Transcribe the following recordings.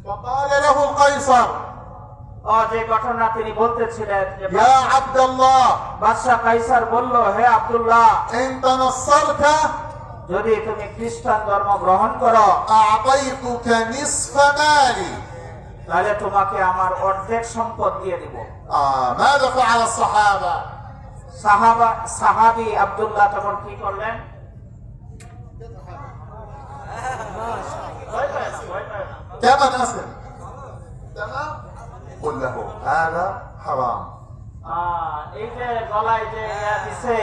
فقال له القيصر যে ঘটনা তিনি বলতেছিলেন যে يا عبد الله বাদশা কাইসার বলল, হে আব্দুল্লাহ, إن تنصرت যদি তুমি খ্রিস্টান ধর্ম গ্রহণ করো أعطيتك نصف مالي. তাহলে তোমাকে আমার অর্ধেক সম্পদ দিয়ে দিব। ماذا فعل الصحابة؟ সাহাবী আব্দুল্লাহ তখন কি করলেন? كما نسلم تمام قل له هذا حرام. এই যে গলায় যে দিছে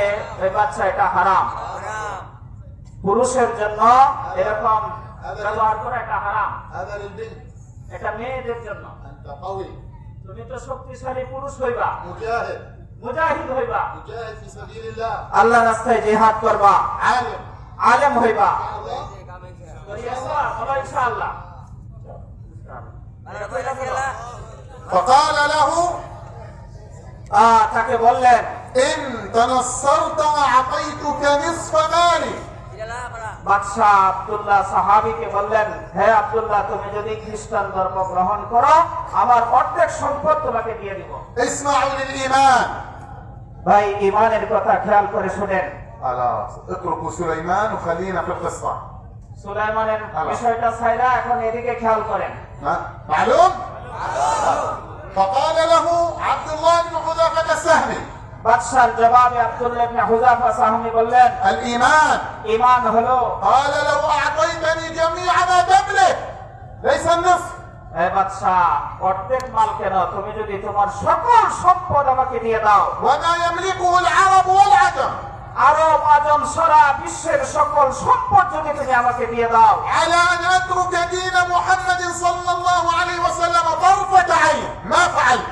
এই বাচ্চা, এটা হারাম। পুরুষের জন্য এরকম ব্যবহার করা এটা হারাম। هذا للبنت. এটা মেয়েদের জন্য। أنت قوي তুমি তো শক্তিশালী পুরুষ হইবা, مجاهد মুজাহিদ হইবা, مجاهد في سبيل الله আল্লাহ রাস্তায় জিহাদ করবা, عالم. আলেম হইবা। الله. বলো ইনশাআল্লাহ। فقال له তাকে বললেন, إن تنصرت أعطيتك نصف مالي. বাদশাহ আব্দুল্লাহ সাহাবীকে বললেন, হে আব্দুল্লাহ, তুমি যদি খ্রিস্টান ধর্ম গ্রহণ করো আমার অর্ধেক সম্পদ তোমাকে দিয়ে দিব। اسمعوا للإيمان. ভাই, ঈমানের কথা খেয়াল করে শুনেন। خلاص اتركوا سليمان وخلينا في القصة. সুলাইমানের বিষয়টা ছাইরা এখন এদিকে খেয়াল করেন। معلوم؟ فقال له عبد الله بن حذافة السهمي বাদশার জবাবে আব্দুল্লাহ ইবনে হুযাফা সাহাবী বললেন, الإيمان. ঈমান হলো, قال لو أعطيتني جميع ما تملك ليس النصف. হে বাদশা, অর্ধেক মাল কেন, তুমি যদি তোমার সকল সম্পদ আমাকে দিয়ে দাও, وما يملكه العرب والعجم আরব আজম সারা বিশ্বের সকল সম্পদ যদি তুমি আমাকে দিয়ে দাও, على أن أترك دين محمد صلى الله عليه وسلم طرفة عين ما فعلت.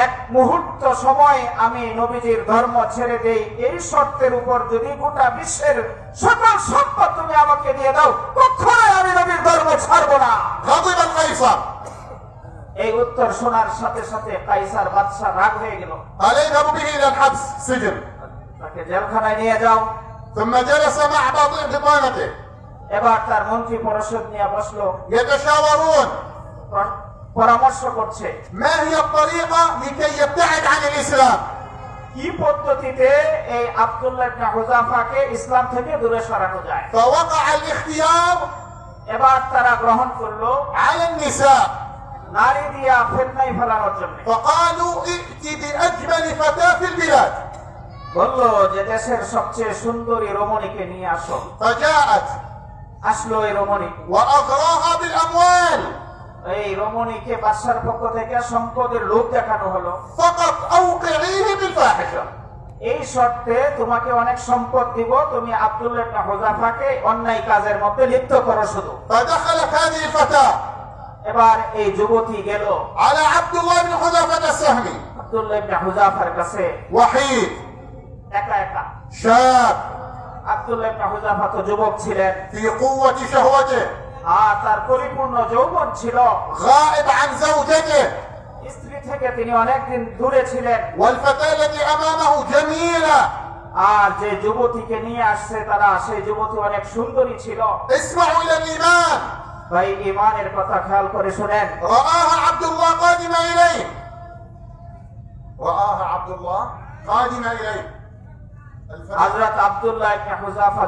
এক মুহূর্ত সময় আমি নবীজির ধর্ম ছেড়ে দেই, এই শর্তের উপর যদি গোটা বিশ্বের সকল সম্পদ তুমি আমাকে দিয়ে দাও, কখনোই আমি নবীর ধর্ম ছাড়ব না। غضب القيصر এই উত্তর শোনার সাথে সাথে কাইসার বাদশা রাগ হয়ে গেল। قال اذهبوا به إلى الحبس سجن. তাকে জেলখানায় নিয়ে যাও। ثم جلس مع بعض بطانته এবার তার মন্ত্রী পরিষদ নিয়ে বসলো, يتشاورون পরামর্শ করছে ما هي الطريقة لكي يبتعد عن الإسلام. কি পদ্ধতিতে এই আব্দুল্লাহ ইবনে হুযাফাকে ইসলাম থেকে দূরে সরানো যায়। فوقع الاختيار এবার তারা গ্রহণ করলো على النساء. নারী দিয়া ফিতনায় ফেলানোর জন্য। فقالوا ائت بأجمل فتاة في البلاد. বললো যে দেশের সবচেয়ে সুন্দরী রমণীকে নিয়ে আসো। فجاءت আসলো এই রমণী, وأغراها بالأموال. এই রমণীকে বাদশার পক্ষ থেকে সম্পদের লোভ দেখানো হলো। فقط أوقعيه بالفاحشة. এই শর্তে তোমাকে অনেক সম্পদ দিব, তুমি আব্দুল্লাহ ইবনে হুযাফাকে অন্যায় কাজের মধ্যে লিপ্ত করো শুধু। فدخلت هذه الفتاة এবার এই যুবতী গেল على عبد الله بن حذافة السهمي আব্দুল্লাহ ইবনে হুযাফার কাছে, وحيد একা একা। شاب আব্দুল্লাহ ইবনে হুযাফা তো যুবক ছিলেন, في قوة شهوته আর তার পরিপূর্ণ যৌবন ছিল, غائب عن زوجته. স্ত্রী থেকে তিনি অনেকদিন দূরে ছিলেন। والفتاة التي أمامه جميلة. আর যে যুবতীকে নিয়ে আসছে তারা, সেই যুবতী অনেক সুন্দরী ছিল। اسمعوا إلى الإيمان. ভাই, ঈমানের কথা খেয়াল করে শুনেন। رآها عبد الله قادمة إليه. رآها عبد الله قادمة إليه. হযরত আব্দুল্লাহ ইবনে হুযাফা